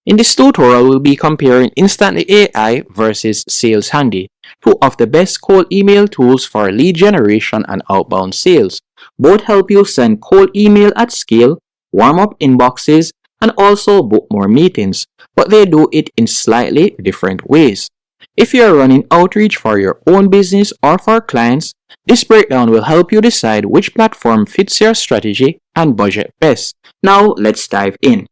In this tutorial, we'll be comparing Instantly AI versus SalesHandy, two of the best cold email tools for lead generation and outbound sales. Both help you send cold email at scale, warm up inboxes, and also book more meetings, but they do it in slightly different ways. If you're running outreach for your own business or for clients, this breakdown will help you decide which platform fits your strategy and budget best. Now, let's dive in.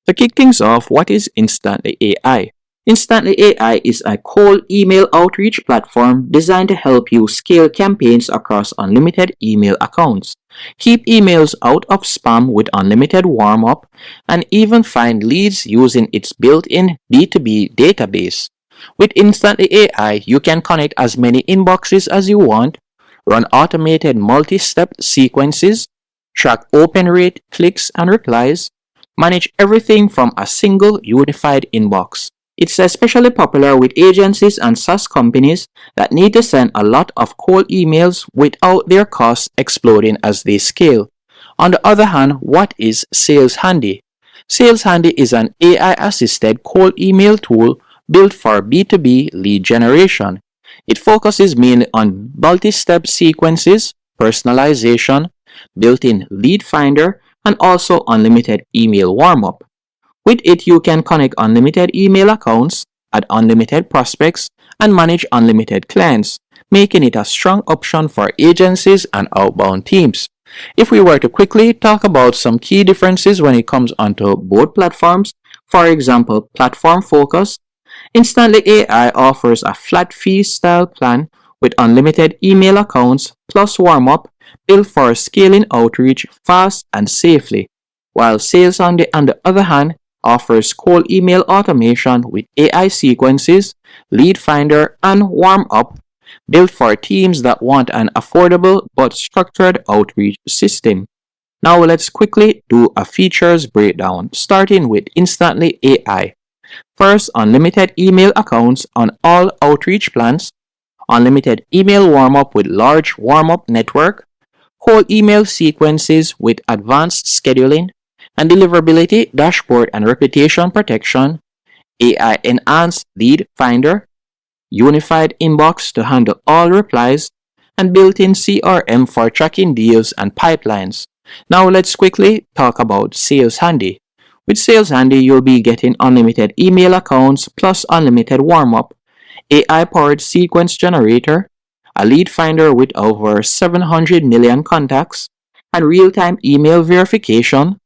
To kick things off, what is Instantly AI? Instantly AI is a cold email outreach platform designed to help you scale campaigns across unlimited email accounts, keep emails out of spam with unlimited warm-up, and even find leads using its built-in B2B database. With Instantly AI, you can connect as many inboxes as you want, run automated multi-step sequences, track open rate, clicks, and replies, manage everything from a single unified inbox. It's especially popular with agencies and SaaS companies that need to send a lot of cold emails without their costs exploding as they scale. On the other hand, what is SalesHandy? SalesHandy is an AI-assisted cold email tool built for B2B lead generation. It focuses mainly on multi-step sequences, personalization, built-in lead finder, and also unlimited email warm-up. With it, you can connect unlimited email accounts, add unlimited prospects, and manage unlimited clients, making it a strong option for agencies and outbound teams. If we were to quickly talk about some key differences when it comes onto both platforms, for example, platform focus, Instantly AI offers a flat fee style plan with unlimited email accounts plus warm-up built for scaling outreach fast and safely, while SalesHandy, on the other hand, offers cold email automation with AI sequences, lead finder, and warm-up built for teams that want an affordable but structured outreach system. Now let's quickly do a features breakdown, starting with Instantly AI. First, unlimited email accounts on all outreach plans, unlimited email warm-up with large warm-up network, cold email sequences with advanced scheduling, and deliverability dashboard and reputation protection, AI enhanced lead finder, unified inbox to handle all replies, and built-in CRM for tracking deals and pipelines. Now let's quickly talk about SalesHandy. With SalesHandy, you'll be getting unlimited email accounts plus unlimited warm-up, AI-powered sequence generator, a lead finder with over 700 million contacts, and real-time email verification,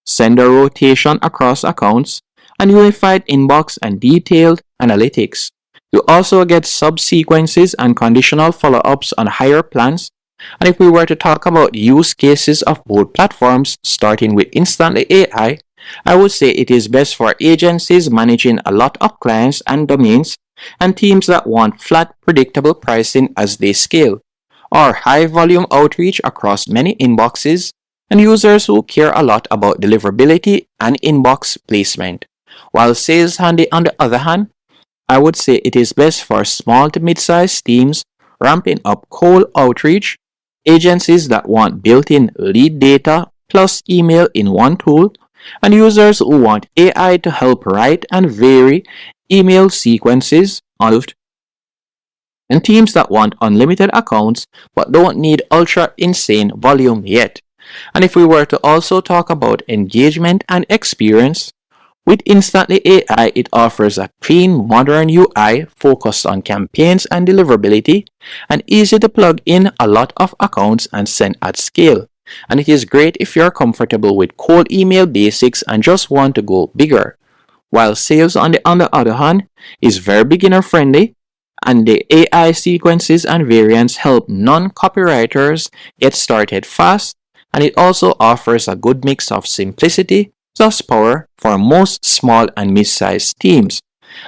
sender rotation across accounts, and unified inbox and detailed analytics. You also get sub-sequences and conditional follow-ups on higher plans. And if we were to talk about use cases of both platforms, starting with Instantly AI, I would say it is best for agencies managing a lot of clients and domains and teams that want flat, predictable pricing as they scale, or high-volume outreach across many inboxes, and users who care a lot about deliverability and inbox placement. While SalesHandy, on the other hand, I would say it is best for small to mid-sized teams ramping up cold outreach, agencies that want built-in lead data plus email in one tool, and users who want AI to help write and vary email sequences, and teams that want unlimited accounts but don't need ultra insane volume yet. And if we were to also talk about engagement and experience, with Instantly AI, it offers a clean, modern UI focused on campaigns and deliverability, and easy to plug in a lot of accounts and send at scale. And it is great if you're comfortable with cold email basics and just want to go bigger. While Sales, on the other hand, is very beginner friendly, and the AI sequences and variants help non-copywriters get started fast, and it also offers a good mix of simplicity plus power for most small and mid-sized teams.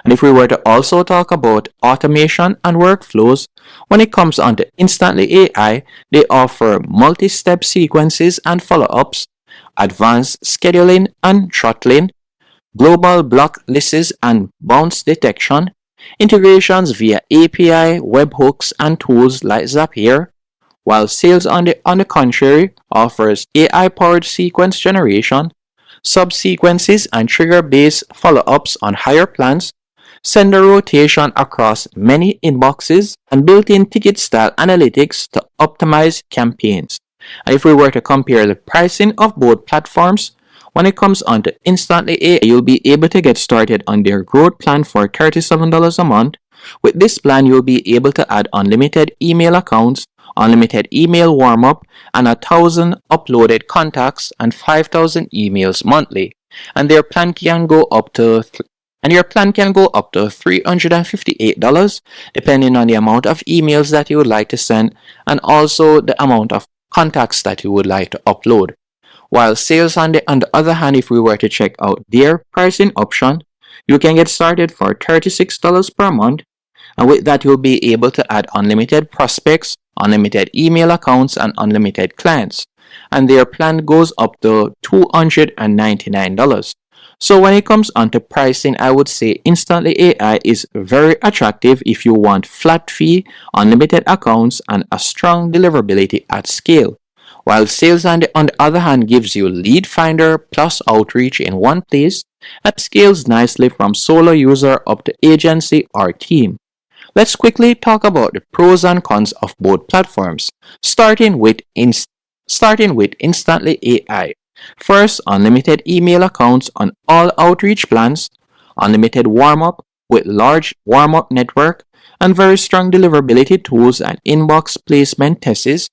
And if we were to also talk about automation and workflows, when it comes onto Instantly AI, they offer multi-step sequences and follow-ups, advanced scheduling and throttling, global block lists and bounce detection, integrations via API, webhooks, and tools like Zapier, while Sales, on the contrary, offers AI-powered sequence generation, subsequences and trigger-based follow-ups on higher plans, sender rotation across many inboxes, and built-in ticket-style analytics to optimize campaigns. And if we were to compare the pricing of both platforms, when it comes on to Instantly AI, you'll be able to get started on their growth plan for $37 a month. With this plan, you'll be able to add unlimited email accounts, unlimited email warm-up, and 1,000 uploaded contacts and 5,000 emails monthly. And their plan can go up to $358 depending on the amount of emails that you would like to send and also the amount of contacts that you would like to upload. While SalesHandy, on the other hand, if we were to check out their pricing option, you can get started for $36 per month, and with that you'll be able to add unlimited prospects, unlimited email accounts, and unlimited clients. And their plan goes up to $299. So when it comes on to pricing, I would say Instantly AI is very attractive if you want flat fee, unlimited accounts, and a strong deliverability at scale. While SalesHandy, on the other hand, gives you lead finder plus outreach in one place and scales nicely from solo user up to agency or team. Let's quickly talk about the pros and cons of both platforms, starting with Instantly AI. First, unlimited email accounts on all outreach plans, unlimited warm-up with large warm-up network, and very strong deliverability tools and inbox placement tests.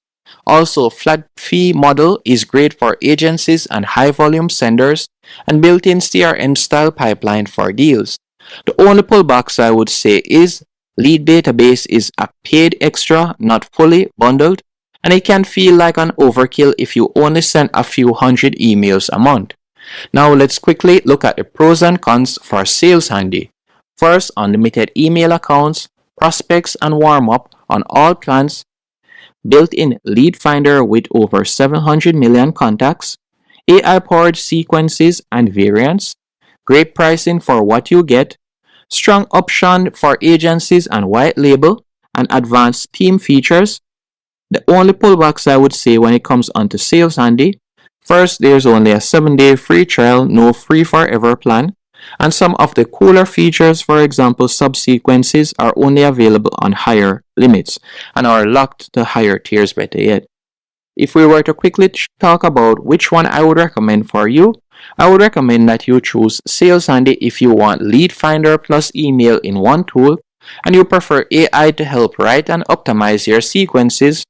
Also, flat fee model is great for agencies and high volume senders and built-in CRM style pipeline for deals. The only pullbacks I would say is lead database is a paid extra, not fully bundled, and it can feel like an overkill if you only send a few hundred emails a month. Now let's quickly look at the pros and cons for SalesHandy. First, unlimited email accounts, prospects, and warm-up on all plans, built-in lead finder with over 700 million contacts, AI-powered sequences and variants, great pricing for what you get, strong option for agencies and white label, and advanced team features. The only pullbacks I would say when it comes onto SalesHandy, first, there's only a 7-day free trial, no free forever plan, and some of the cooler features, for example, subsequences, are only available on higher limits and are locked to higher tiers better yet. If we were to quickly talk about which one I would recommend for you, I would recommend that you choose SalesHandy if you want lead finder plus email in one tool and you prefer AI to help write and optimize your sequences,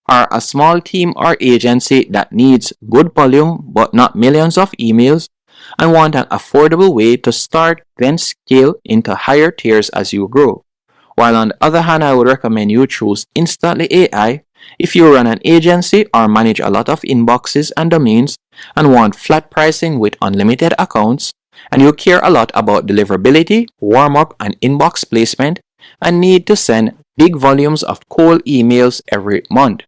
are a small team or agency that needs good volume but not millions of emails and want an affordable way to start then scale into higher tiers as you grow. While on the other hand, I would recommend you choose Instantly AI if you run an agency or manage a lot of inboxes and domains and want flat pricing with unlimited accounts and you care a lot about deliverability, warm-up, and inbox placement and need to send big volumes of cold emails every month.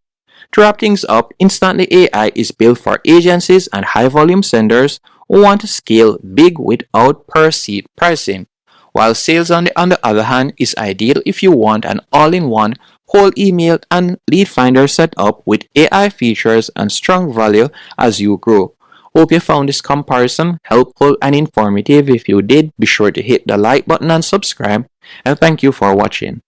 To wrap things up, Instantly AI is built for agencies and high-volume senders who want to scale big without per-seat pricing, while Sales on the other hand is ideal if you want an all-in-one cold email and lead finder setup with AI features and strong value as you grow. Hope you found this comparison helpful and informative. If you did, be sure to hit the like button and subscribe, and thank you for watching.